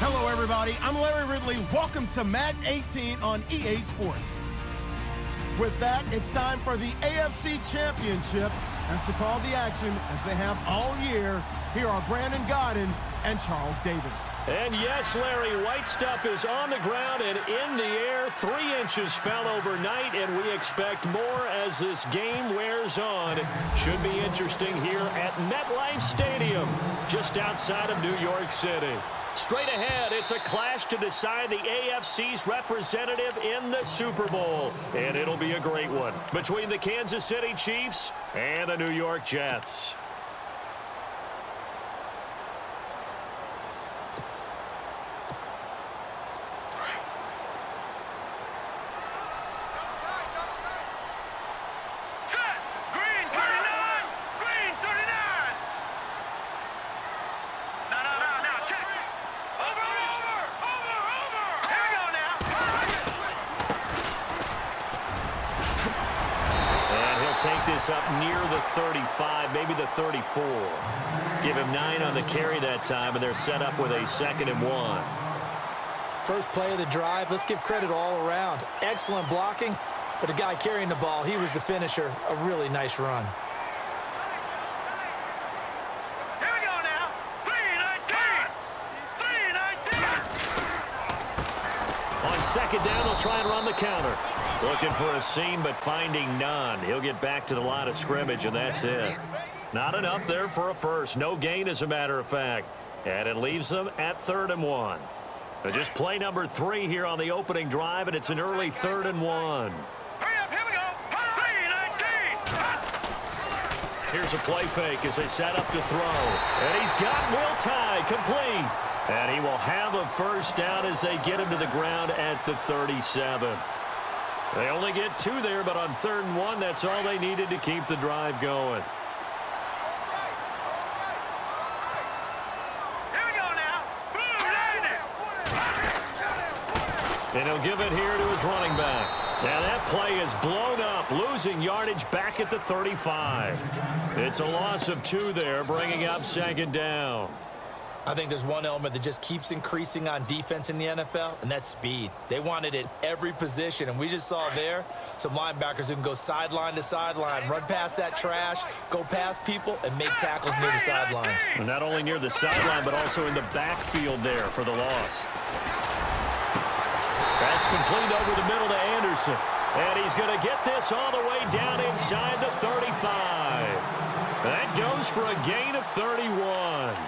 Hello, everybody. I'm Larry Ridley. Welcome to Madden 18 on EA Sports. With that, it's time for the AFC Championship. And to call the action, as they have all year, here are Brandon Godden and Charles Davis. And yes, Larry, white stuff is on the ground and in the air. 3 inches fell overnight, and we expect more as this game wears on. Should be interesting here at MetLife Stadium, just outside of New York City. Straight ahead, it's a clash to decide the AFC's representative in the Super Bowl. And it'll be a great one between the Kansas City Chiefs and the New York Jets. Take this up near the 35, maybe the 34. Give him 9 on the carry that time, and they're set up with a 2nd and 1. First play of the drive, let's give credit all around. Excellent blocking, but the guy carrying the ball, he was the finisher. A really nice run. Here we go now. 3-19. On 2nd down, they'll try and run the counter. Looking for a seam, but finding none. He'll get back to the line of scrimmage, and that's it. Not enough there for a first. No gain, as a matter of fact. And it leaves them at 3rd and 1. Just play number 3 here on the opening drive, and it's an early 3rd and 1. Hurry up, here we go. 3-19. Here's a play fake as they set up to throw. And he's got Will Tye complete. And he will have a first down as they get him to the ground at the 37. They only get 2 there, but on 3rd and 1, that's all they needed to keep the drive going. Here we go now. And he'll give it here to his running back. Now that play is blown up, losing yardage back at the 35. It's a loss of 2 there, bringing up 2nd down. I think there's one element that just keeps increasing on defense in the NFL, and that's speed. They want it at every position, and we just saw there some linebackers who can go sideline to sideline, run past that trash, go past people, and make tackles near the sidelines. And not only near the sideline, but also in the backfield there for the loss. That's complete over the middle to Anderson. And he's going to get this all the way down inside the 35. That goes for a gain of 31.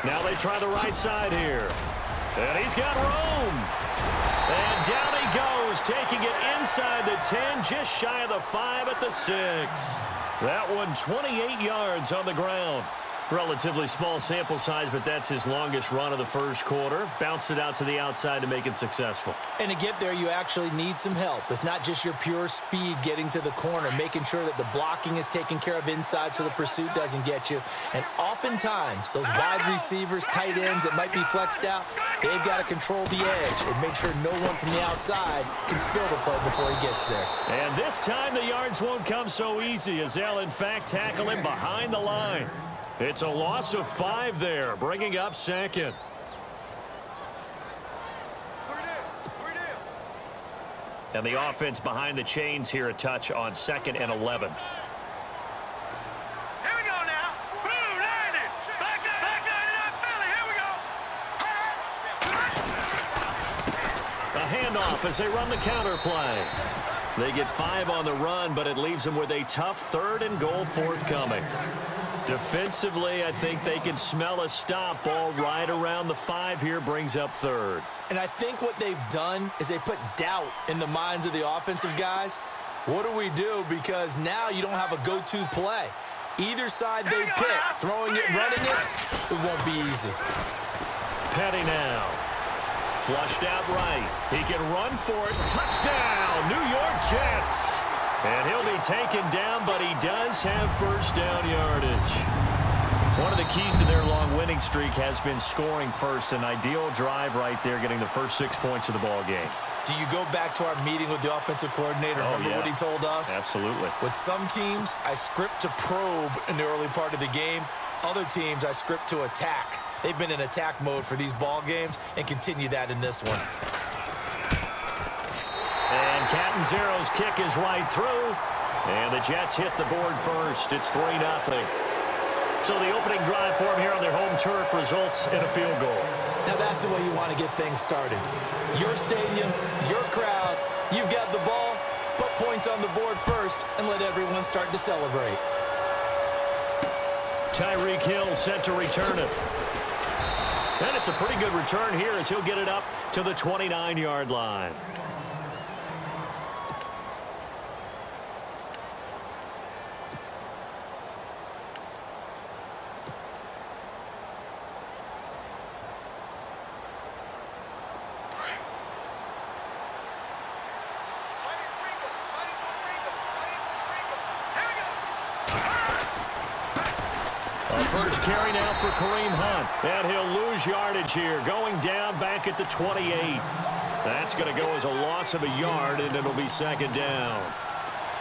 Now they try the right side here. And he's got room. And down he goes, taking it inside the 10, just shy of the 5 at the 6. That one 28 yards on the ground. Relatively small sample size, but that's his longest run of the first quarter. Bounced it out to the outside to make it successful. And to get there, you actually need some help. It's not just your pure speed getting to the corner, making sure that the blocking is taken care of inside so the pursuit doesn't get you. And oftentimes, those wide receivers, tight ends that might be flexed out, they've got to control the edge and make sure no one from the outside can spill the play before he gets there. And this time, the yards won't come so easy as they'll, in fact, tackle him behind the line. It's a loss of 5 there, bringing up 2nd. And the offense behind the chains here a touch on 2nd and 11. Here we go now. Blue 90. Back 99 Philly. Here we go. A handoff as they run the counter play. They get 5 on the run, but it leaves them with a tough 3rd and goal forthcoming. Defensively, I think they can smell a stop ball right around the 5 here, brings up 3rd. And I think what they've done is they put doubt in the minds of the offensive guys. What do we do? Because now you don't have a go-to play. Either side they pick, throwing it, running it, it won't be easy. Petty now. Flushed out right. He can run for it. Touchdown, New York Jets. And he'll be taken down, but he does have first down yardage. One of the keys to their long winning streak has been scoring first. An ideal drive right there, getting the first 6 points of the ball game. Do you go back to our meeting with the offensive coordinator? Remember what he told us? Absolutely. With some teams, I script to probe in the early part of the game. Other teams, I script to attack. They've been in attack mode for these ball games and continue that in this one. And Catanzaro's kick is right through. And the Jets hit the board first. It's 3-0. So the opening drive for them here on their home turf results in a field goal. Now that's the way you want to get things started. Your stadium, your crowd, you've got the ball, put points on the board first, and let everyone start to celebrate. Tyreek Hill set to return it. And it's a pretty good return here as he'll get it up to the 29-yard line. First carry now for Kareem Hunt. And he'll lose yardage here. Going down back at the 28. That's going to go as a loss of a yard, and it'll be second down.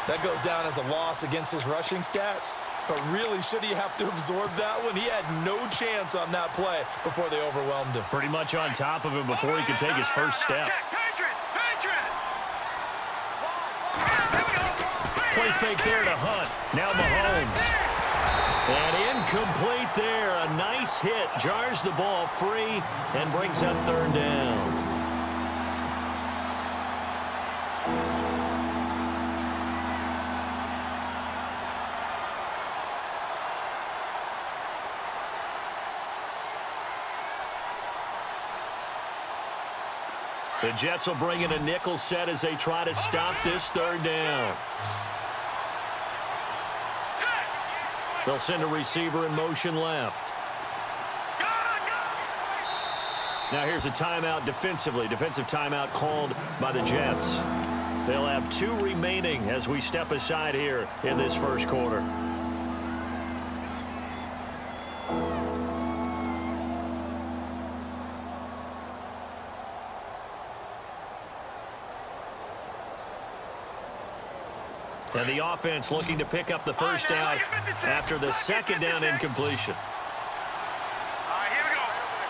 That goes down as a loss against his rushing stats. But really, should he have to absorb that one? He had no chance on that play before they overwhelmed him. Pretty much on top of him before he could take his first step. Play fake there to Hunt. Now Mahomes. And incomplete there. A nice hit. Jars the ball free and brings up third down. The Jets will bring in a nickel set as they try to stop this third down. They'll send a receiver in motion left. Now here's a timeout defensively. Defensive timeout called by the Jets. They'll have 2 remaining as we step aside here in this first quarter. And the offense looking to pick up the first down after the second down incompletion.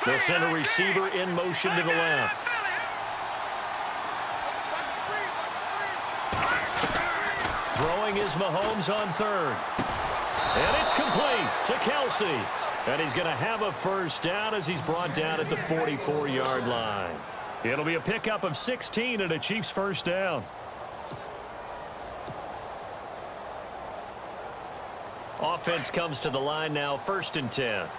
They'll send a receiver in motion to the left. Throwing is Mahomes on third. And it's complete to Kelsey. And he's going to have a first down as he's brought down at the 44-yard line. It'll be a pickup of 16 and a Chiefs first down. Offense comes to the line now, 1st and 10. Let's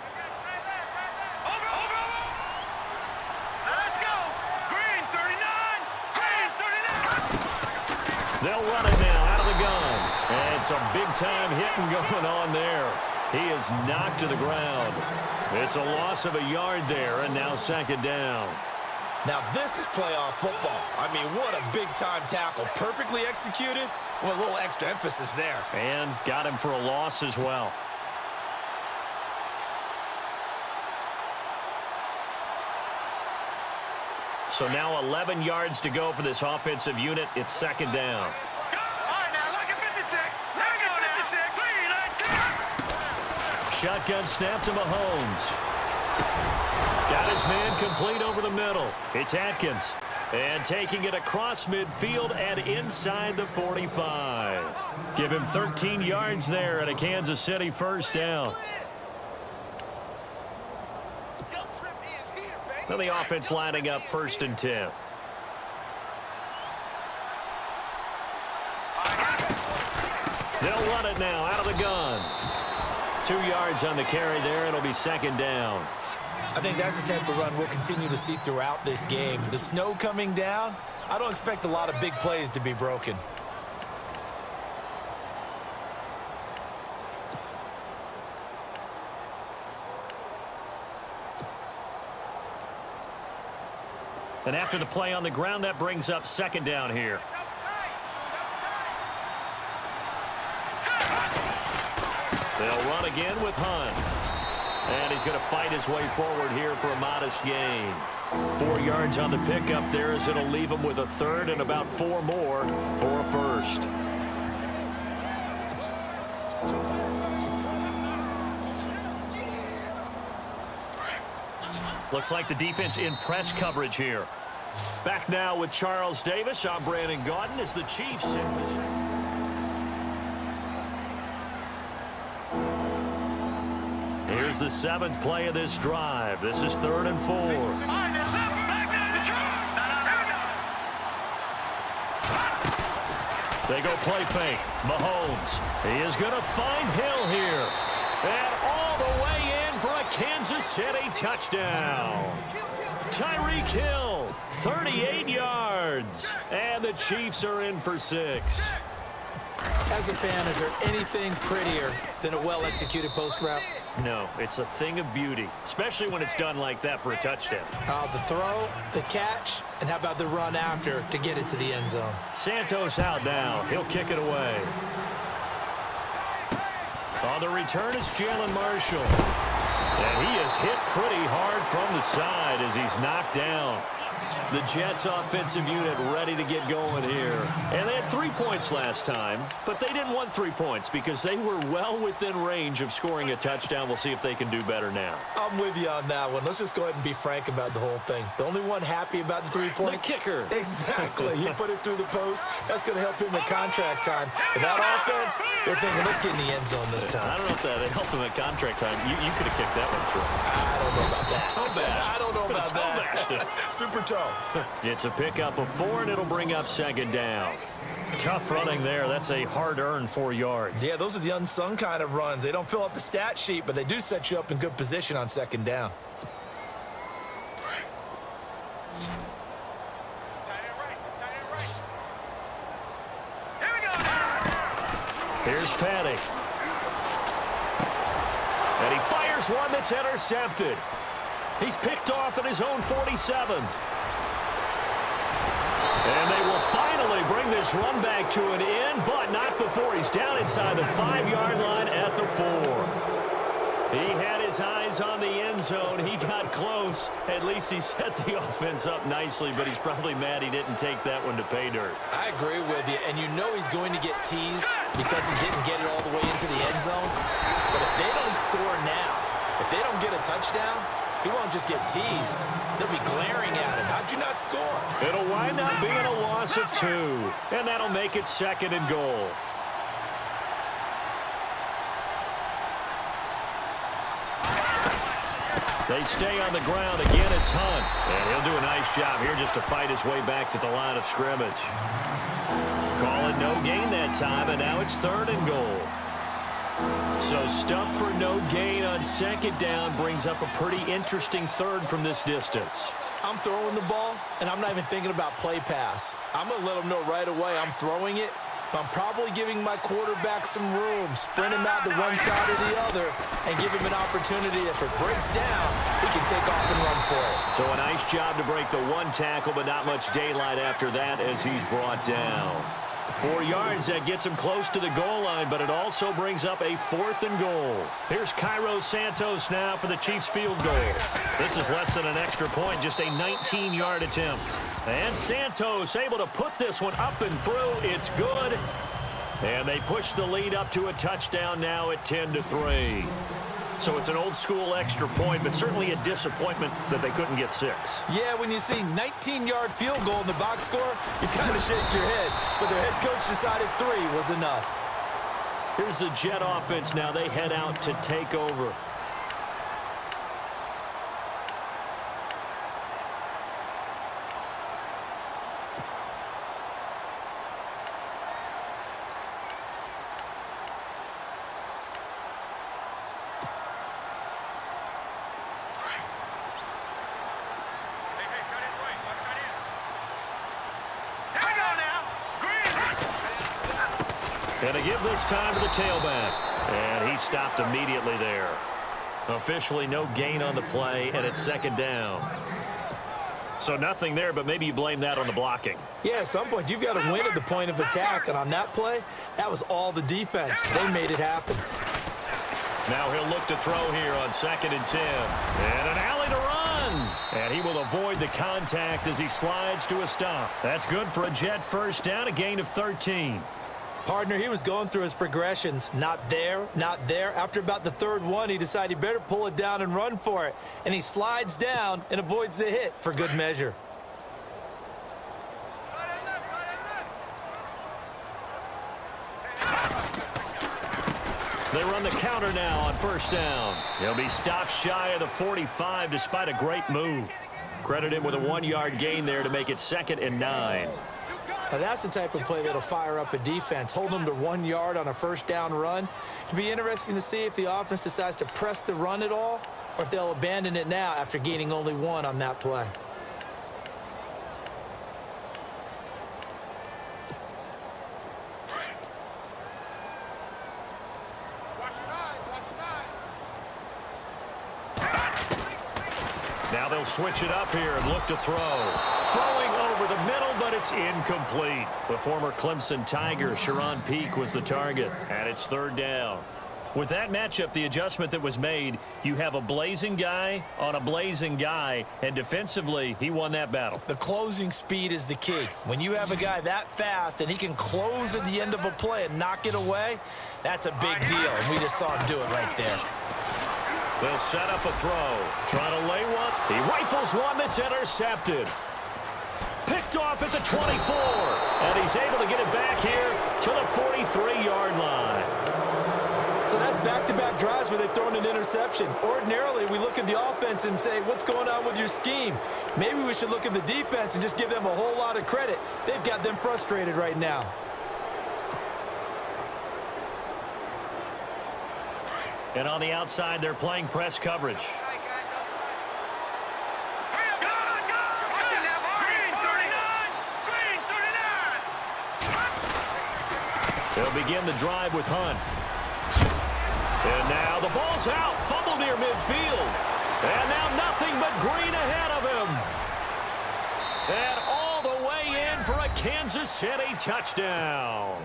go. Green 39. Green 39. They'll run it now out of the gun. And some big-time hitting going on there. He is knocked to the ground. It's a loss of a yard there, and now second down. Now this is playoff football. I mean, what a big-time tackle. Perfectly executed with a little extra emphasis there. And got him for a loss as well. So now 11 yards to go for this offensive unit. It's second down. All right, now look at 56. Let me go 56. Shotgun snap to Mahomes. Got his man complete over the middle. It's Atkins. And taking it across midfield and inside the 45. Give him 13 yards there and a Kansas City first down. Now the offense lining up 1st and 10. They'll run it now out of the gun. 2 yards on the carry there. It'll be second down. I think that's the type of run we'll continue to see throughout this game. The snow coming down, I don't expect a lot of big plays to be broken. And after the play on the ground, that brings up second down here. They'll run again with Hunt. And he's going to fight his way forward here for a modest gain. 4 yards on the pickup there as it'll leave him with a third and about 4 more for a first. Looks like the defense in press coverage here. Back now with Charles Davis. I'm Brandon Gaudin as the Chiefs in position. Here's the 7th play of this drive. This is 3rd and 4. They go play fake. Mahomes. He is going to find Hill here. And all the way in for a Kansas City touchdown. Tyreek Hill, 38 yards. And the Chiefs are in for 6. As a fan, is there anything prettier than a well-executed post route? No, it's a thing of beauty, especially when it's done like that for a touchdown. The throw, the catch, and how about the run after to get it to the end zone? Santos out now. He'll kick it away. On the return, it's Jalen Marshall. And he is hit pretty hard from the side as he's knocked down. The Jets offensive unit ready to get going here. And they had 3 points last time, but they didn't want 3 points because they were well within range of scoring a touchdown. We'll see if they can do better now. I'm with you on that one. Let's just go ahead and be frank about the whole thing. The only one happy about the 3-point? The kicker. Exactly. He put it through the post. That's going to help him at contract time. And that offense, they're thinking, let's get in the end zone this time. I don't know if that helped him at contract time. You could have kicked that one through. I don't know about that. Toe bash. I don't know about Toe bashed it. that. Super toe. It's a pickup of 4, and it'll bring up 2nd down. Tough running there. That's a hard-earned 4 yards. Yeah, those are the unsung kind of runs. They don't fill up the stat sheet, but they do set you up in good position on 2nd down. Here's Paddock. And he fires one that's intercepted. He's picked off at his own 47. And they will finally bring this run back to an end, but not before he's down inside the 5-yard line at the 4. He had his eyes on the end zone. He got close. At least he set the offense up nicely, but he's probably mad he didn't take that one to pay dirt. I agree with you, and you know he's going to get teased because he didn't get it all the way into the end zone. But if they don't score now, if they don't get a touchdown, he won't just get teased. They'll be glaring at him. How'd you not score? It'll wind up being a loss of 2, and that'll make it 2nd and goal. They stay on the ground. Again, it's Hunt. And he'll do a nice job here just to fight his way back to the line of scrimmage. Call it no gain that time, and now it's 3rd and goal. So stuff for no gain on 2nd down brings up a pretty interesting 3rd from this distance. I'm throwing the ball, and I'm not even thinking about play pass. I'm going to let them know right away I'm throwing it. But I'm probably giving my quarterback some room, sprint him out to one side or the other, and give him an opportunity. If it breaks down, he can take off and run for it. So a nice job to break the 1 tackle, but not much daylight after that as he's brought down. 4 yards, that gets him close to the goal line, but it also brings up a 4th and goal. Here's Cairo Santos now for the Chiefs field goal. This is less than an extra point, just a 19-yard attempt. And Santos able to put this one up and through. It's good. And they push the lead up to a touchdown now at 10-3. So it's an old-school extra point, but certainly a disappointment that they couldn't get 6. Yeah, when you see 19-yard field goal in the box score, you kind of shake your head. But their head coach decided 3 was enough. Here's the Jet offense now. They head out to take over. And to give this time to the tailback. And he stopped immediately there. Officially no gain on the play, and it's 2nd down. So nothing there, but maybe you blame that on the blocking. Yeah, at some point, you've got to win at the point of attack. And on that play, that was all the defense. They made it happen. Now he'll look to throw here on 2nd and 10. And an alley to run. And he will avoid the contact as he slides to a stop. That's good for a Jet first down, a gain of 13. Partner, he was going through his progressions. Not there, not there. After about the 3rd one, he decided he better pull it down and run for it. And he slides down and avoids the hit for good measure. They run the counter now on 1st down. He'll be stopped shy of the 45 despite a great move. Credit him with a 1-yard gain there to make it 2nd and 9. Now that's the type of play that'll fire up a defense. Hold them to 1 yard on a 1st down run. It'll be interesting to see if the offense decides to press the run at all or if they'll abandon it now after gaining only 1 on that play. Now they'll switch it up here and look to throw. Throwing over the middle, but it's incomplete. The former Clemson Tiger, Sharon Peak, was the target, and it's 3rd down. With that matchup, the adjustment that was made, you have a blazing guy on a blazing guy, and defensively, he won that battle. The closing speed is the key. When you have a guy that fast and he can close at the end of a play and knock it away, that's a big deal, and we just saw him do it right there. They'll set up a throw. Trying to lay one. He rifles one that's intercepted. Picked off at the 24. And he's able to get it back here to the 43-yard line. So that's back-to-back drives where they've thrown an interception. Ordinarily, we look at the offense and say, what's going on with your scheme? Maybe we should look at the defense and just give them a whole lot of credit. They've got them frustrated right now. And on the outside, they're playing press coverage. They'll begin the drive with Hunt. And now the ball's out. Fumble near midfield. And now nothing but green ahead of him. And all the way in for a Kansas City touchdown.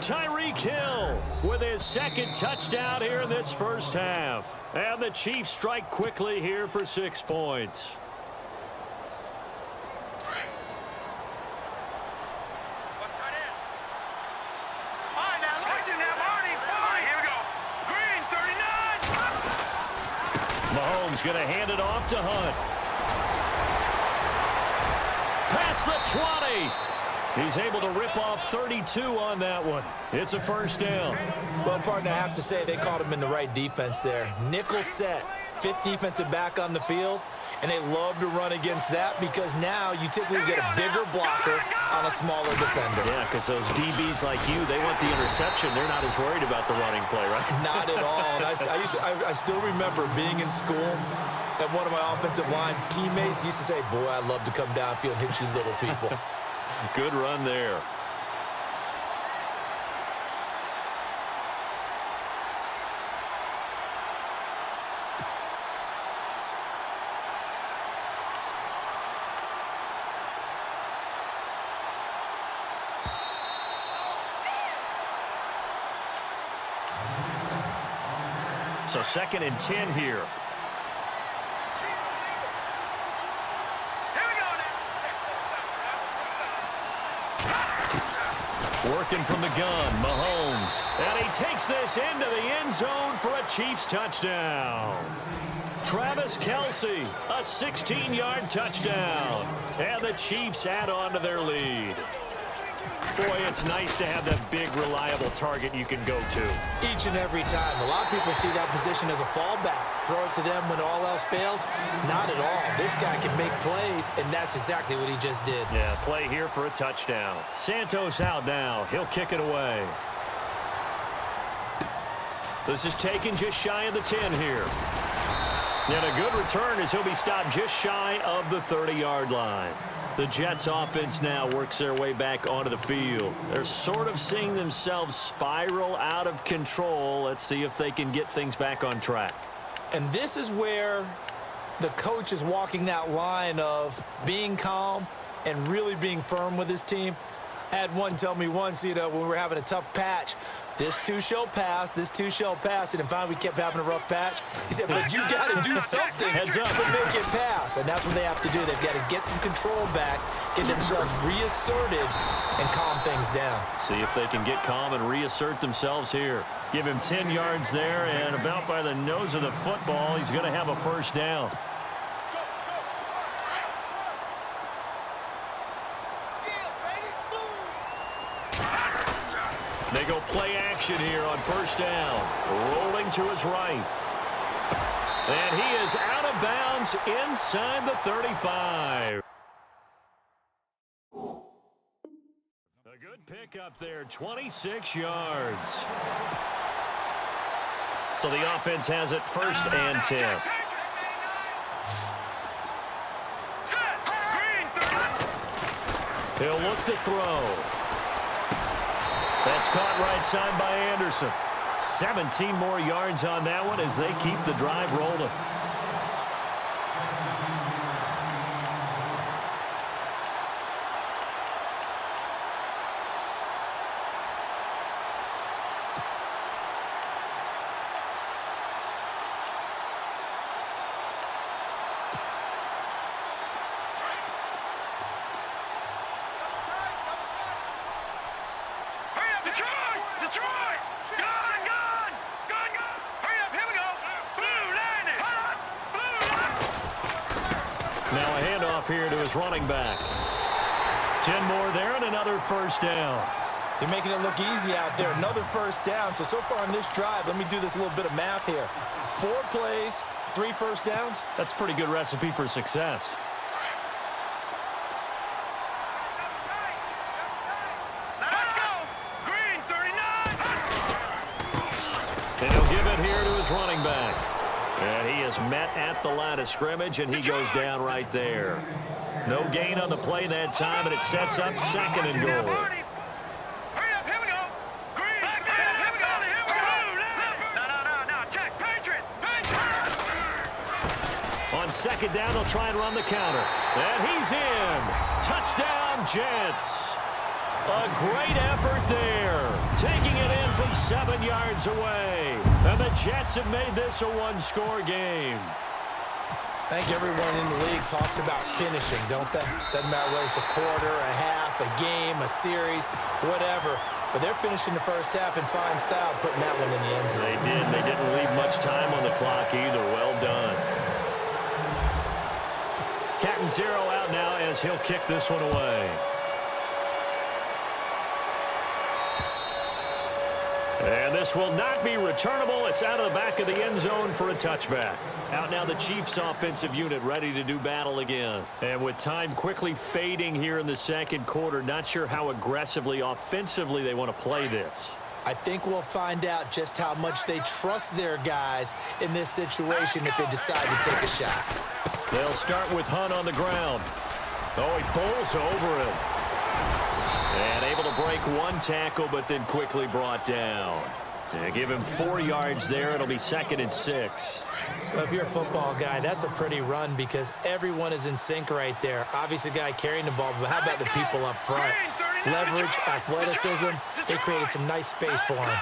Tyreek Hill with his 2nd touchdown here in this 1st half. And the Chiefs strike quickly here for 6 points. Mahomes going to hand it off to Hunt. Past the 20. He's able to rip off 32 on that one. It's a 1st down. Well, partner, I have to say they caught him in the right defense there. Nickel set, 5th defensive back on the field, and they love to run against that because now you typically get a bigger blocker on a smaller defender. Yeah, because those DBs like you, they want the interception. They're not as worried about the running play, right? Not at all. And I still remember being in school, and one of my offensive line teammates used to say, boy, I love to come downfield and hit you little people. Good run there. So 2nd and 10 here. Working from the gun, Mahomes. And he takes this into the end zone for a Chiefs touchdown. Travis Kelce, a 16-yard touchdown. And the Chiefs add on to their lead. Boy, it's nice to have that big, reliable target you can go to. Each and every time. A lot of people see that position as a fallback. Throw it to them when all else fails. Not at all. This guy can make plays, and that's exactly what he just did. Yeah, play here for a touchdown. Santos out now. He'll kick it away. This is taken just shy of the 10 here. And a good return as he'll be stopped just shy of the 30-yard line. The Jets offense now works their way back onto the field. They're sort of seeing themselves spiral out of control. Let's see if they can get things back on track. And this is where the coach is walking that line of being calm and really being firm with his team. I had one tell me once, when we were having a tough patch, this too shall pass, this too shall pass. And then finally we kept having a rough patch. He said, but you got to do something Heads up to make it pass. And that's what they have to do. They've got to get some control back, get themselves reasserted, and calm things down. See if they can get calm and reassert themselves here. Give him 10 yards there, and about by the nose of the football, he's going to have a first down. They go play action here on first down. Rolling to his right. And he is out of bounds inside the 35. A good pickup there, 26 yards. So the offense has it first and 10. He'll look to throw. That's caught right side by Anderson. 17 more yards on that one as they keep the drive rolling. Now a handoff here to his running back. 10 more there and another first down. They're making it look easy out there. Another first down. So far on this drive, let me do this little bit of math here. 4 plays, 3 first downs. That's a pretty good recipe for success. Let's go. Green 39. And he'll give it here to his running back. And he is met at the line of scrimmage, and he goes down right there. No gain on the play that time, and it sets up second and goal. Hurry up, here we go. Green, here we go. No, check, Patriot. On second down, they'll try and run the counter. And he's in. Touchdown, Jets. A great effort there. Taking it in from 7 yards away. And the Jets have made this a one-score game. I think everyone in the league talks about finishing, don't they? Doesn't matter whether it's a quarter, a half, a game, a series, whatever. But they're finishing the first half in fine style, putting that one in the end zone. They did. They didn't leave much time on the clock either. Well done. Cat and zero out now as he'll kick this one away. And this will not be returnable. It's out of the back of the end zone for a touchback. Out now the Chiefs offensive unit ready to do battle again. And with time quickly fading here in the second quarter, not sure how aggressively, offensively they want to play this. I think we'll find out just how much they trust their guys in this situation if they decide to take a shot. They'll start with Hunt on the ground. Oh, he pulls over him. And able to break one tackle, but then quickly brought down. And give him 4 yards there. It'll be 2nd and 6. Well, if you're a football guy, that's a pretty run because everyone is in sync right there. Obviously, the guy carrying the ball, but how about the people up front? Leverage, athleticism, they created some nice space for him.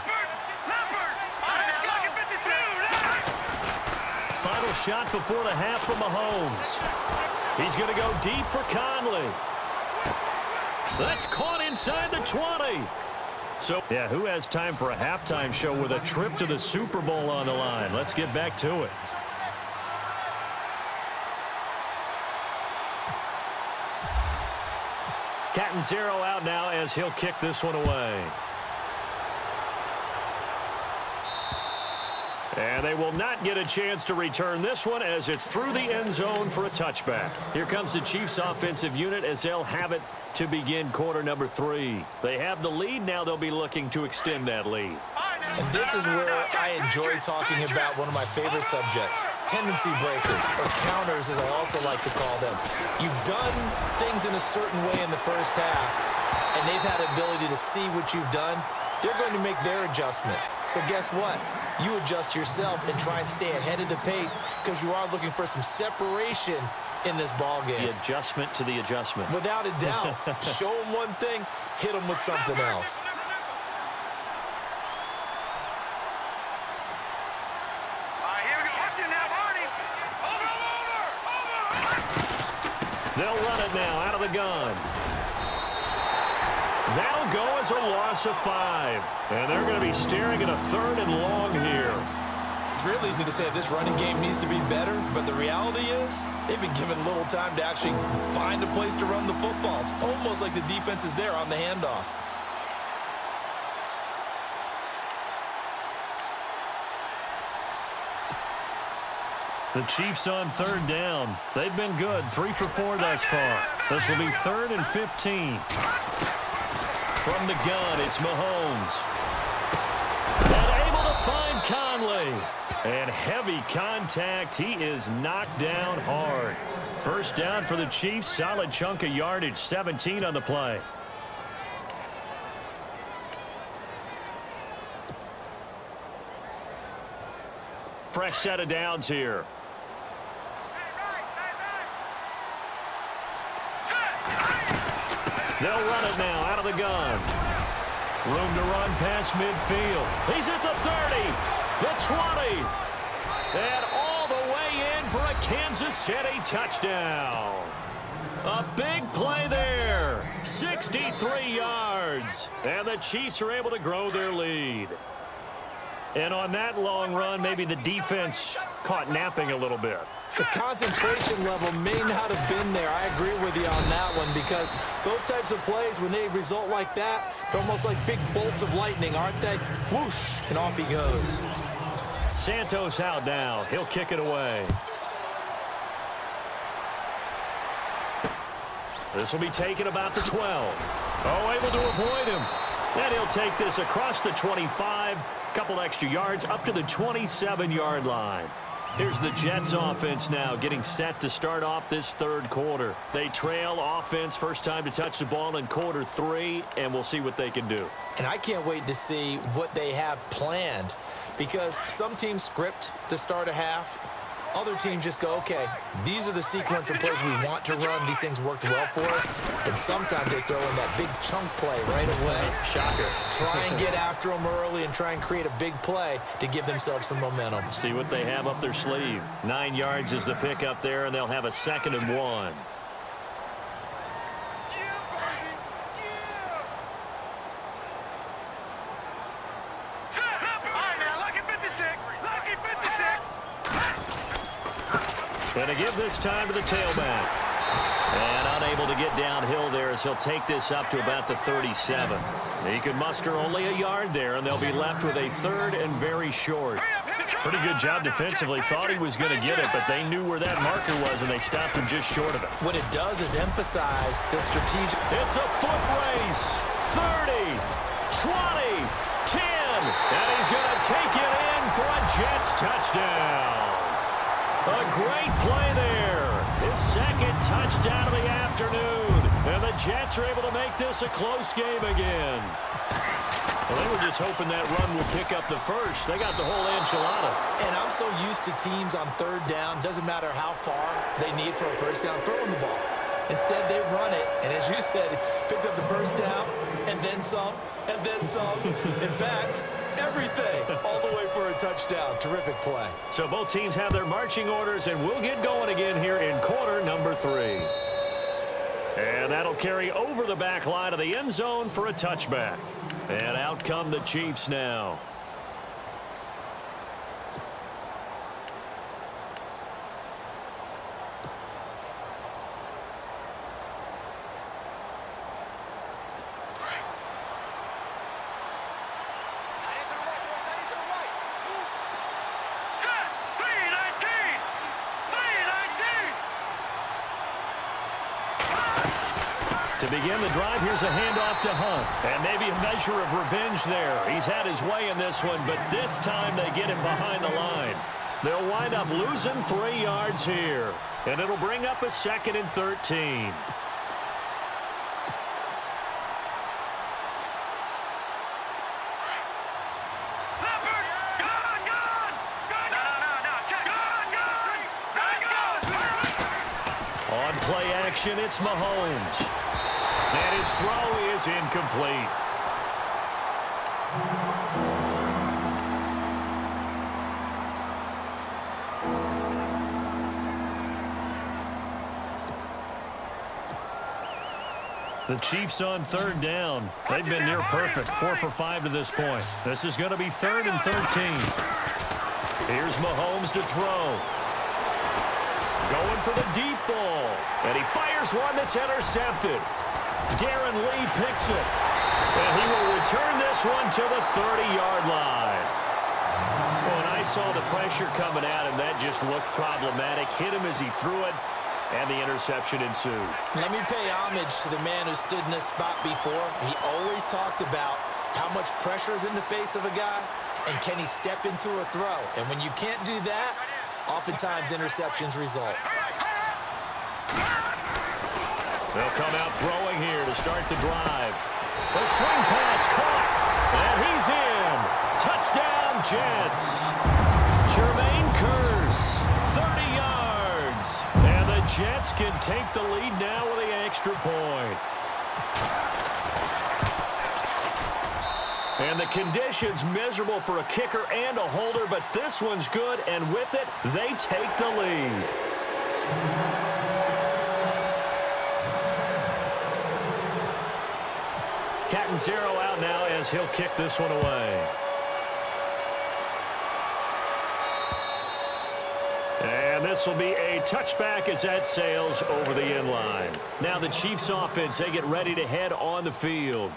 Final shot before the half from Mahomes. He's going to go deep for Conley. That's caught inside the 20. So, yeah, who has time for a halftime show with a trip to the Super Bowl on the line? Let's get back to it. Cat and zero out now as he'll kick this one away. And they will not get a chance to return this one as it's through the end zone for a touchback. Here comes the Chiefs offensive unit as they'll have it to begin quarter number 3. They have the lead. Now they'll be looking to extend that lead. And this is where I enjoy talking about one of my favorite subjects, tendency breakers, or counters as I also like to call them. You've done things in a certain way in the first half, and they've had the ability to see what you've done. They're going to make their adjustments. So guess what? You adjust yourself and try and stay ahead of the pace because you are looking for some separation in this ball game. The adjustment to the adjustment. Without a doubt. Show them one thing, hit them with something else. They'll run it now out of the gun. That'll go as a loss of 5. And they're going to be staring at a 3rd and long here. It's real easy to say this running game needs to be better, but the reality is they've been given little time to actually find a place to run the football. It's almost like the defense is there on the handoff. The Chiefs on 3rd down. They've been good, 3 for 4 thus far. This will be 3rd and 15. From the gun, it's Mahomes. And able to find Conley. And heavy contact. He is knocked down hard. First down for the Chiefs. Solid chunk of yardage. 17 on the play. Fresh set of downs here. They'll run it now out of the gun. Room to run past midfield. He's at the 30, the 20, and all the way in for a Kansas City touchdown. A big play there. 63 yards. And the Chiefs are able to grow their lead. And on that long run, maybe the defense caught napping a little bit. The concentration level may not have been there. I agree with you on that one because those types of plays, when they result like that, they're almost like big bolts of lightning, aren't they? Whoosh, and off he goes. Santos out now. He'll kick it away. This will be taken about the 12. Oh, able to avoid him. And he'll take this across the 25. Couple extra yards up to the 27-yard line. Here's the Jets offense now getting set to start off this 3rd quarter. They trail offense, first time to touch the ball in quarter 3, and we'll see what they can do. And I can't wait to see what they have planned because some teams script to start a half. Other teams just go, okay, these are the sequence of plays we want to run. These things worked well for us. And sometimes they throw in that big chunk play right away. Shocker. Try and get after them early and try and create a big play to give themselves some momentum. See what they have up their sleeve. 9 yards is the pickup there, and they'll have a 2nd and 1. Going to give this time to the tailback. And unable to get downhill there as he'll take this up to about the 37. He could muster only a yard there, and they'll be left with a 3rd and very short. Pretty good job defensively. Thought he was going to get it, but they knew where that marker was, and they stopped him just short of it. What it does is emphasize the strategic. It's a foot race. 30, 20, 10. And he's going to take it in for a Jets touchdown. A great play there. His 2nd touchdown of the afternoon. And the Jets are able to make this a close game again. Well, they were just hoping that run would pick up the first. They got the whole enchilada. And I'm so used to teams on 3rd down, doesn't matter how far they need for a first down, throwing the ball. Instead, they run it, and as you said, picked up the first down, and then some, and then some. In fact, everything, all the way for a touchdown. Terrific play. So both teams have their marching orders, and we'll get going again here in quarter number 3. And that'll carry over the back line of the end zone for a touchback. And out come the Chiefs now. To begin the drive, here's a handoff to Hunt. And maybe a measure of revenge there. He's had his way in this one, but this time they get him behind the line. They'll wind up losing 3 yards here. And it'll bring up a 2nd and 13. On play action, it's Mahomes. And his throw is incomplete. The Chiefs on third down. They've been near perfect, 4 for 5 to this point. This is going to be 3rd and 13. Here's Mahomes to throw. Going for the deep ball. And he fires one that's intercepted. Darren Lee picks it. And he will return this one to the 30-yard line. When I saw the pressure coming at him, that just looked problematic. Hit him as he threw it. And the interception ensued. Let me pay homage to the man who stood in this spot before. He always talked about how much pressure is in the face of a guy, and can he step into a throw. And when you can't do that, oftentimes interceptions result. They'll come out throwing here to start the drive. The swing pass caught, and he's in. Touchdown, Jets. Jermaine Kearse, 30 yards. And the Jets can take the lead now with the extra point. And the conditions miserable for a kicker and a holder, but this one's good, and with it, they take the lead. Catanzaro out now as he'll kick this one away. And this will be a touchback as that sails over the end line. Now the Chiefs offense, they get ready to head on the field.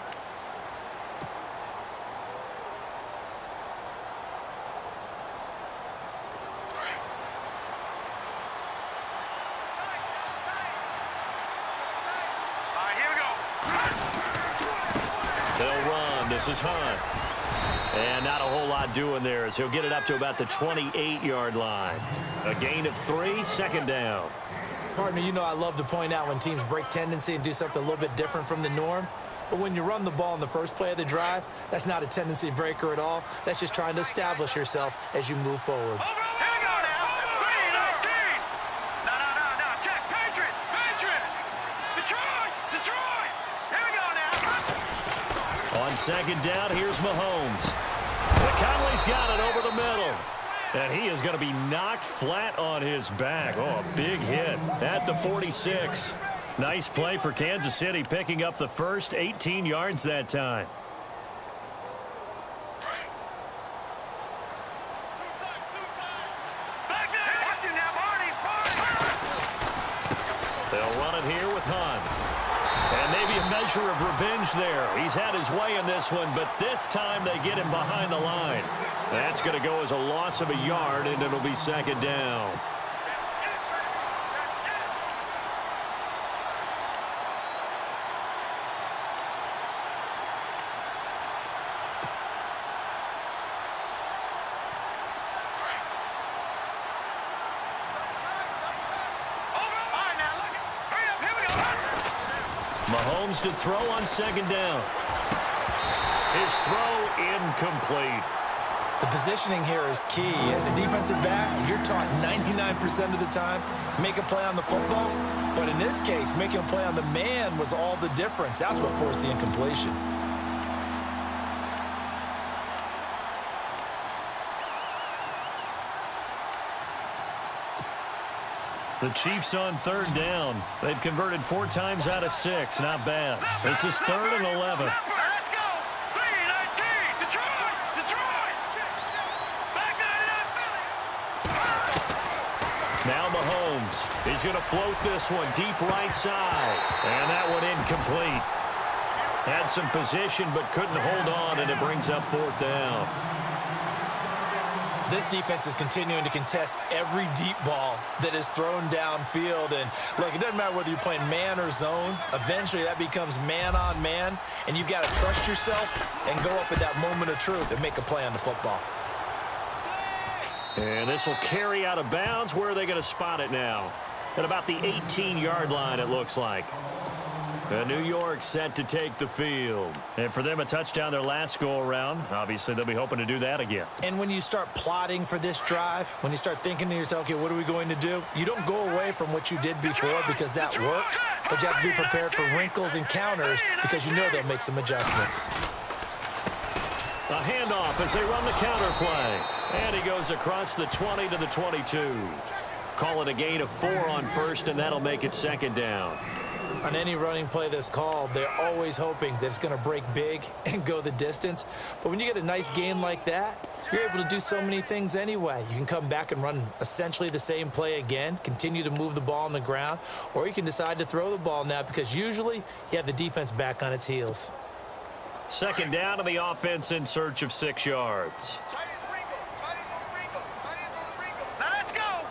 They'll run. This is Hunt. And not a whole lot doing there as he'll get it up to about the 28-yard line. A gain of 3, 2nd down. Partner, you know I love to point out when teams break tendency and do something a little bit different from the norm. But when you run the ball in the first play of the drive, that's not a tendency breaker at all. That's just trying to establish yourself as you move forward. Here we go now. 3-19. No. Check. Patriots. Detroit. Here we go now. On 2nd down, here's Mahomes. Conley's got it over the middle. And he is going to be knocked flat on his back. Oh, a big hit at the 46. Nice play for Kansas City, picking up the first 18 yards that time. They'll run it here with Hunt. And maybe a measure of revenge there. He's had his way in this one, but this time they get him behind the line. That's going to go as a loss of a yard, and it'll be 2nd down. Mahomes to throw on 2nd down. His throw incomplete. The positioning here is key. As a defensive back, you're taught 99% of the time, make a play on the football. But in this case, making a play on the man was all the difference. That's what forced the incompletion. The Chiefs on 3rd down. They've converted 4 times out of 6. Not bad. This is 3rd and 11. Let's go. 3-19. Detroit. Back Now Mahomes. He's going to float this one deep right side. And that one incomplete. Had some position but couldn't hold on, and it brings up 4th down. This defense is continuing to contest every deep ball that is thrown downfield. And, look, it doesn't matter whether you're playing man or zone. Eventually, that becomes man-on-man, and you've got to trust yourself and go up at that moment of truth and make a play on the football. And this will carry out of bounds. Where are they going to spot it now? At about the 18-yard line, it looks like. New York set to take the field. And for them, a touchdown their last go-around. Obviously, they'll be hoping to do that again. And when you start plotting for this drive, when you start thinking to yourself, okay, what are we going to do? You don't go away from what you did before because that worked, but you have to be prepared for wrinkles and counters because you know they'll make some adjustments. A handoff as they run the counter play. And he goes across the 20 to the 22. Call it a gain of 4 on 1st, and that'll make it 2nd down. On any running play that's called, they're always hoping that it's going to break big and go the distance. But when you get a nice gain like that, you're able to do so many things anyway. You can come back and run essentially the same play again, continue to move the ball on the ground, or you can decide to throw the ball now because usually you have the defense back on its heels. Second down to the offense in search of 6 yards. Let's go.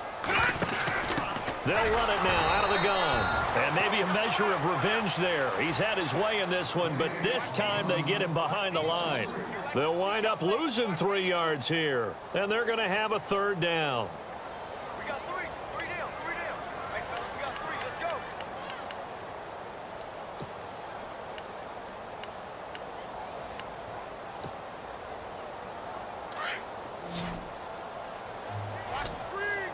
They'll run it now out of the gun. And maybe a measure of revenge there. He's had his way in this one, but this time they get him behind the line. They'll wind up losing 3 yards here, and they're going to have a third down. We got 3. 3 down. 3 down. All right, fellas, we got 3. Let's go. Watch the screen. Watch the screen.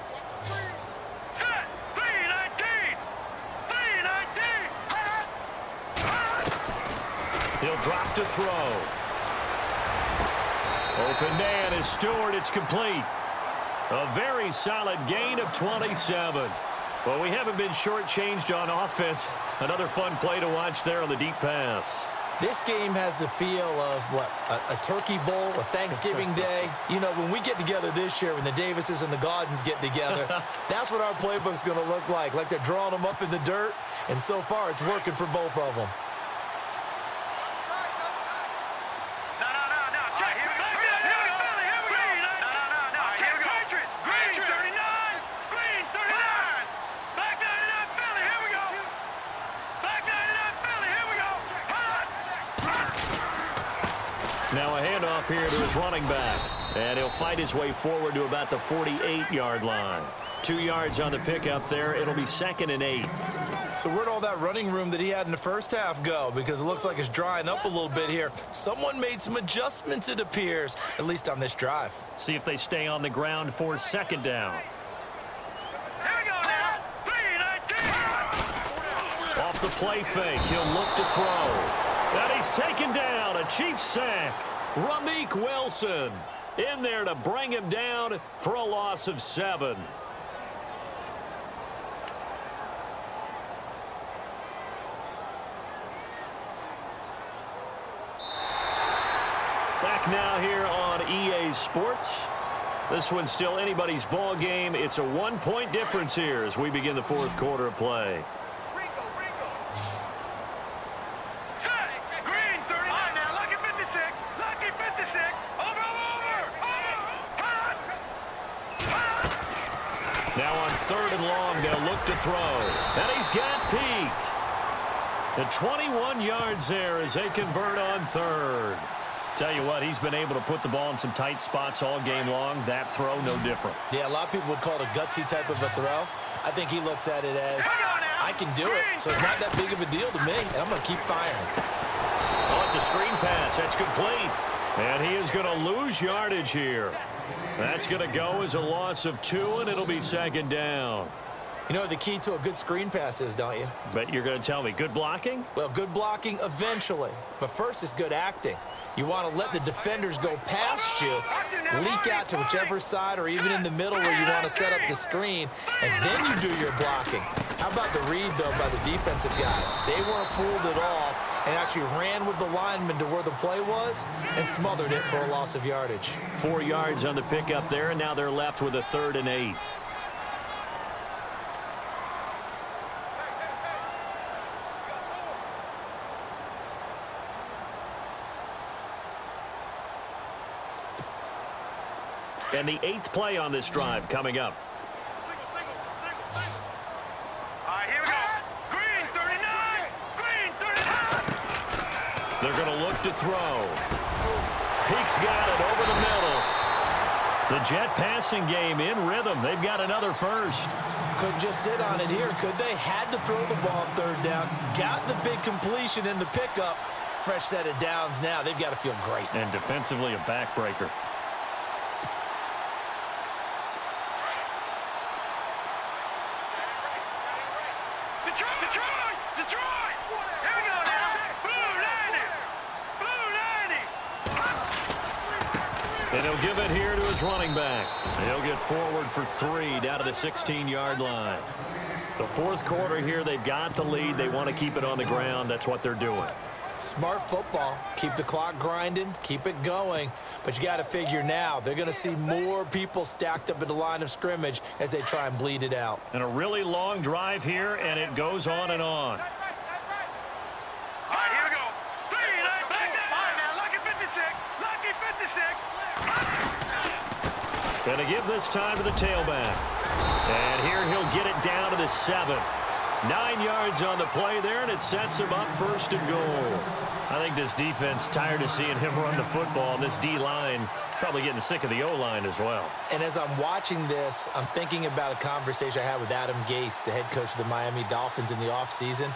Set. 3-19. 3-19. He'll drop to throw. Open man is Stewart. It's complete. A very solid gain of 27. Well, we haven't been shortchanged on offense. Another fun play to watch there on the deep pass. This game has the feel of, what, a turkey bowl, a Thanksgiving day. You know, when we get together this year, when the Davises and the Gaudens get together, that's what our playbook's going to look like they're drawing them up in the dirt, and so far it's working for both of them. Now a handoff here to his running back. And he'll fight his way forward to about the 48-yard line. 2 yards on the pickup there. It'll be 2nd and 8. So where'd all that running room that he had in the first half go? Because it looks like it's drying up a little bit here. Someone made some adjustments, it appears, at least on this drive. See if they stay on the ground for 2nd down. Here we go now. 3-19. Off the play fake, he'll look to throw. And he's taken down. A Chiefs sack. Ramik Wilson in there to bring him down for a loss of 7. Back now here on EA Sports. This one's still anybody's ball game. It's a 1-point difference here as we begin the 4th quarter of play. Now on 3rd and long, they'll look to throw. And he's got Peak. The 21 yards there as they convert on 3rd. Tell you what, he's been able to put the ball in some tight spots all game long. That throw, no different. Yeah, a lot of people would call it a gutsy type of a throw. I think he looks at it as, I can do it, so it's not that big of a deal to me, and I'm going to keep firing. Oh, it's a screen pass. That's complete. And he is going to lose yardage here. That's going to go as a loss of 2, and it'll be 2nd down. You know what the key to a good screen pass is, don't you? But you're going to tell me, good blocking? Well, good blocking eventually. But first is good acting. You want to let the defenders go past you, leak out to whichever side or even in the middle where you want to set up the screen, and then you do your blocking. How about the read, though, by the defensive guys? They weren't fooled at all and actually ran with the lineman to where the play was and smothered it for a loss of yardage. 4 yards on the pickup there, and now they're left with a 3rd and 8. And the 8th play on this drive coming up. All right, here we go. Green 39. Green 39. They're going to look to throw. Peak's got it over the middle. The Jet passing game in rhythm. They've got another first. Couldn't just sit on it here, could they? Had to throw the ball on 3rd down. Got the big completion in the pickup. Fresh set of downs now. They've got to feel great. And defensively, a backbreaker. Detroit! Here we go now. Blue 90. And he'll give it here to his running back. He'll get forward for 3 down to the 16-yard line. The fourth quarter here, they've got the lead. They want to keep it on the ground. That's what they're doing. Smart football. Keep the clock grinding. Keep it going. But you got to figure now, they're going to see more people stacked up at the line of scrimmage as they try and bleed it out. And a really long drive here, and it goes on and on. All right, here we go. 3, back that. All right, now, lucky 56. Lucky 56. Going to give this time to the tailback. And here he'll get it down to the 7. 9 yards on the play there, and it sets him up 1st and goal. I think this defense tired of seeing him run the football, and this D-line probably getting sick of the O-line as well. And as I'm watching this, I'm thinking about a conversation I had with Adam Gase, the head coach of the Miami Dolphins in the offseason.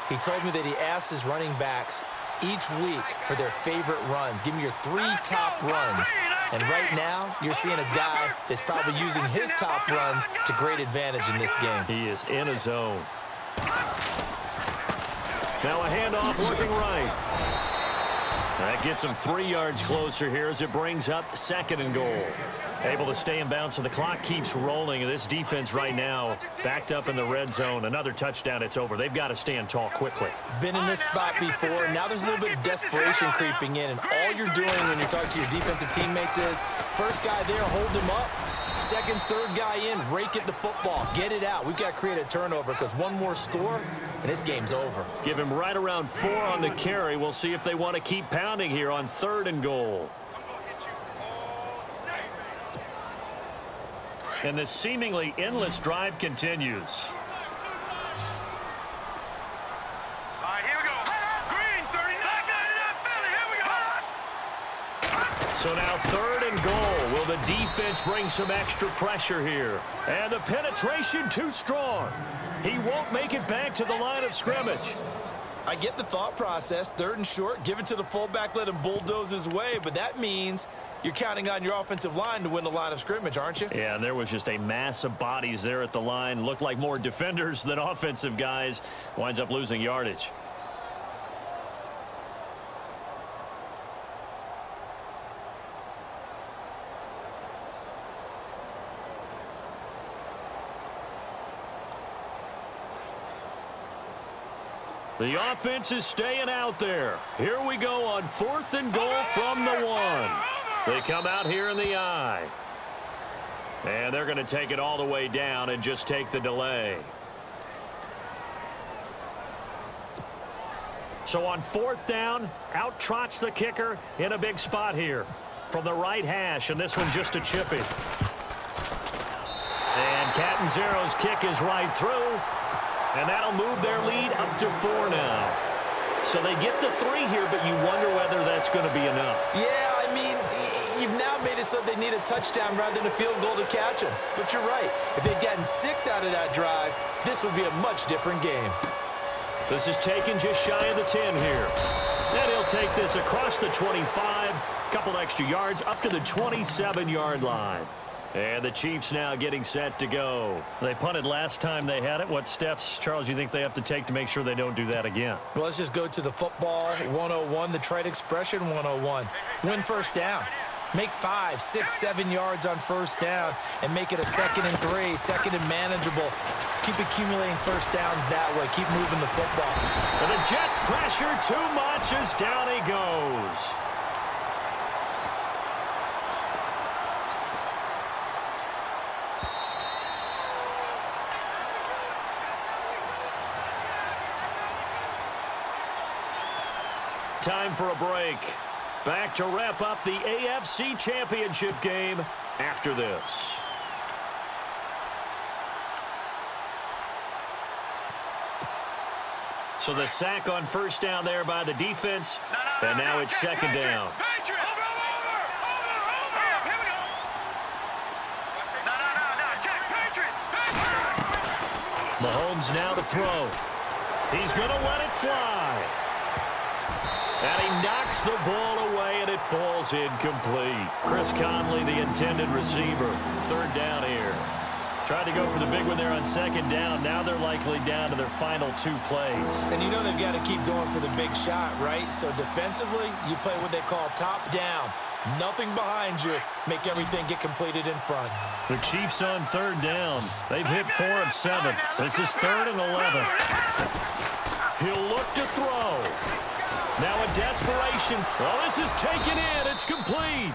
He told me that he asked his running backs each week for their favorite runs. Give me your 3 top runs. And right now, you're seeing a guy that's probably using his top runs to great advantage in this game. He is in a zone. Now a handoff looking right. That gets him 3 yards closer here as it brings up 2nd and goal. Able to stay in bounds, so the clock keeps rolling. And this defense right now backed up in the red zone. Another touchdown, it's over. They've got to stand tall quickly. Been in this spot before. Now there's a little bit of desperation creeping in. And all you're doing when you're talking to your defensive teammates is, first guy there, hold him up. 2nd, 3rd guy in, rake at the football. Get it out. We've got to create a turnover because one more score, and this game's over. Give him right around 4 on the carry. We'll see if they want to keep pounding here on 3rd and goal. And this seemingly endless drive continues. All right, here we go. Green, 39. Here we go. So now 3rd and goal. Will the defense bring some extra pressure here? And the penetration too strong. He won't make it back to the line of scrimmage. I get the thought process. 3rd and short, give it to the fullback, let him bulldoze his way. But that means you're counting on your offensive line to win the line of scrimmage, aren't you? Yeah, and there was just a mass of bodies there at the line. Looked like more defenders than offensive guys. Winds up losing yardage. The offense is staying out there. Here we go on 4th and goal from the 1. They come out here in the I. And they're going to take it all the way down and just take the delay. So on 4th down, out trots the kicker in a big spot here. From the right hash, and this one just a chippy. And Catanzaro's kick is right through. And that'll move their lead up to 4 now. So they get the 3 here, but you wonder whether that's going to be enough. Yeah, I mean, you've now made it so they need a touchdown rather than a field goal to catch them. But you're right. If they'd gotten 6 out of that drive, this would be a much different game. This is taken just shy of the 10 here. And he'll take this across the 25, couple extra yards up to the 27-yard line. And the Chiefs now getting set to go. They punted last time they had it. What steps, Charles, you think they have to take to make sure they don't do that again? Well, let's just go to the football 101, the trite expression 101. Win 1st down. Make 5, 6, 7 yards on 1st down and make it a 2nd and 3, 2nd and manageable. Keep accumulating 1st downs that way. Keep moving the football. And the Jets pressure too much as down he goes. Time for a break. Back to wrap up the AFC Championship game after this. So the sack on 1st down there by the defense, and now it's 2nd down. Mahomes now to throw. He's going to let it fly. And he knocks the ball away, and it falls incomplete. Chris Conley, the intended receiver. 3rd down here. Tried to go for the big one there on 2nd down. Now they're likely down to their final 2 plays. And you know they've got to keep going for the big shot, right? So defensively, you play what they call top down. Nothing behind you. Make everything get completed in front. The Chiefs on third down. They've hit 4 of 7. This is 3rd and 11. He'll look to throw. Now a desperation. Oh, this is taken in. It's complete.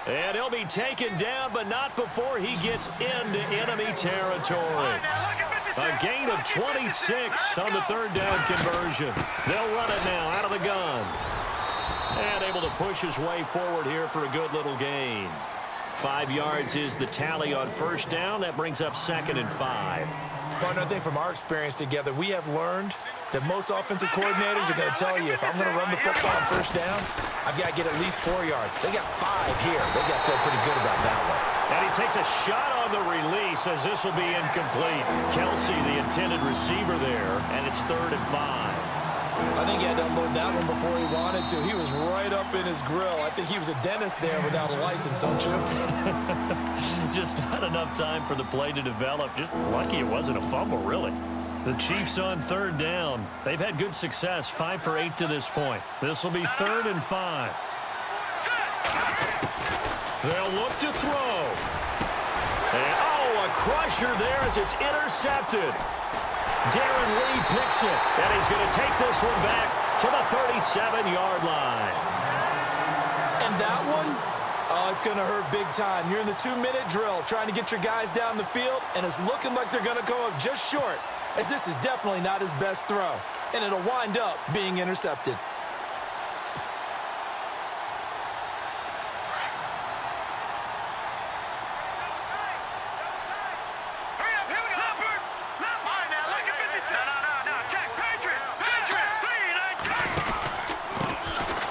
And he'll be taken down, but not before he gets into enemy territory. A gain of 26 on the third down conversion. They'll run it now out of the gun. And able to push his way forward here for a good little gain. 5 yards is the tally on first down. That brings up 2nd and 5. Partner, I think from our experience together, we have learned that most offensive coordinators are going to tell you, if I'm going to run the football on first down, I've got to get at least 4 yards. They got 5 here. They got to feel pretty good about that one. And he takes a shot on the release as this will be incomplete. Kelsey, the intended receiver there, and it's 3rd and 5. I think he had to unload that one before he wanted to. He was right up in his grill. I think he was a dentist there without a license, don't you? Just not enough time for the play to develop. Just lucky it wasn't a fumble, really. The Chiefs on third down. They've had good success, 5 for 8 to this point. This will be 3rd and 5. They'll look to throw. And, oh, a crusher there as it's intercepted. Darren Lee picks it, and he's going to take this one back to the 37-yard line. And that one, oh, it's going to hurt big time. You're in the 2-minute drill trying to get your guys down the field, and it's looking like they're going to go up just short, as this is definitely not his best throw, and it'll wind up being intercepted.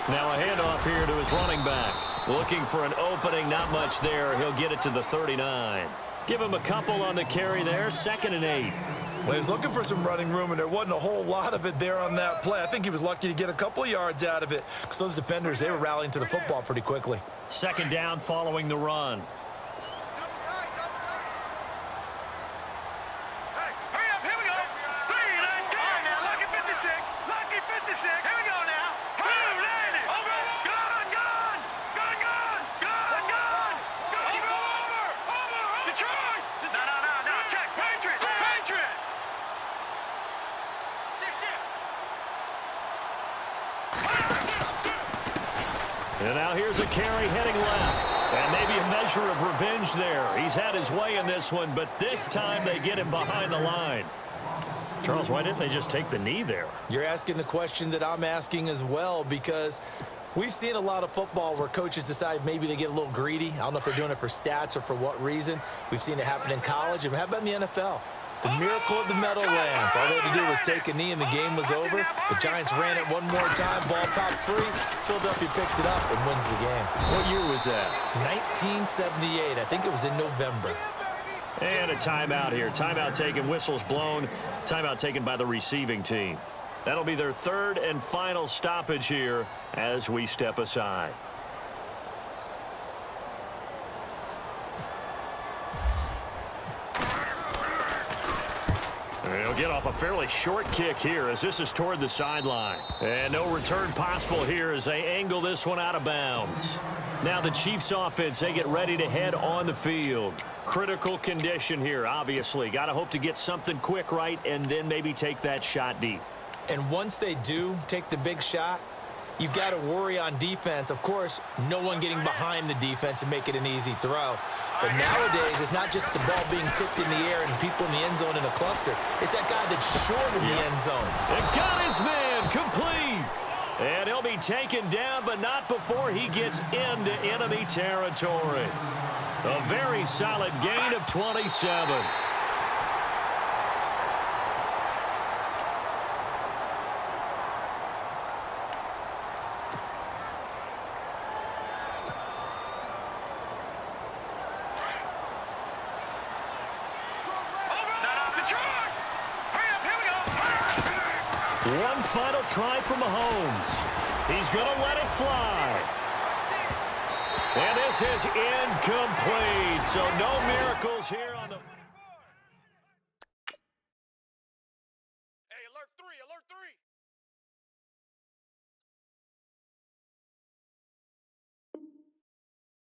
Now a handoff here to his running back. Looking for an opening, not much there. He'll get it to the 39. Give him a couple on the carry there, 2nd and 8. Well, he was looking for some running room, and there wasn't a whole lot of it there on that play. I think he was lucky to get a couple of yards out of it because those defenders, they were rallying to the football pretty quickly. 2nd down following the run. And now here's a carry heading left. And maybe a measure of revenge there. He's had his way in this one, but this time they get him behind the line. Charles, why didn't they just take the knee there? You're asking the question that I'm asking as well, because we've seen a lot of football where coaches decide maybe they get a little greedy. I don't know if they're doing it for stats or for what reason. We've seen it happen in college. And how about in the NFL? The miracle of the Meadowlands. All they had to do was take a knee and the game was over. The Giants ran it one more time. Ball popped free. Philadelphia picks it up and wins the game. What year was that? 1978. I think it was in November. And a timeout here. Timeout taken, whistles blown. Timeout taken by the receiving team. That'll be their 3rd and final stoppage here as we step aside. He'll get off a fairly short kick here as this is toward the sideline. And no return possible here as they angle this one out of bounds. Now the Chiefs offense, they get ready to head on the field. Critical condition here, obviously. Got to hope to get something quick right and then maybe take that shot deep. And once they do take the big shot, you've got to worry on defense. Of course, no one getting behind the defense and make it an easy throw. But nowadays, it's not just the ball being tipped in the air and people in the end zone in a cluster. It's that guy that's short of the end zone. And got his man complete. And he'll be taken down, but not before he gets into enemy territory. A very solid gain of 27. One final try from Mahomes. He's going to let it fly. And this is incomplete. So no miracles here on the...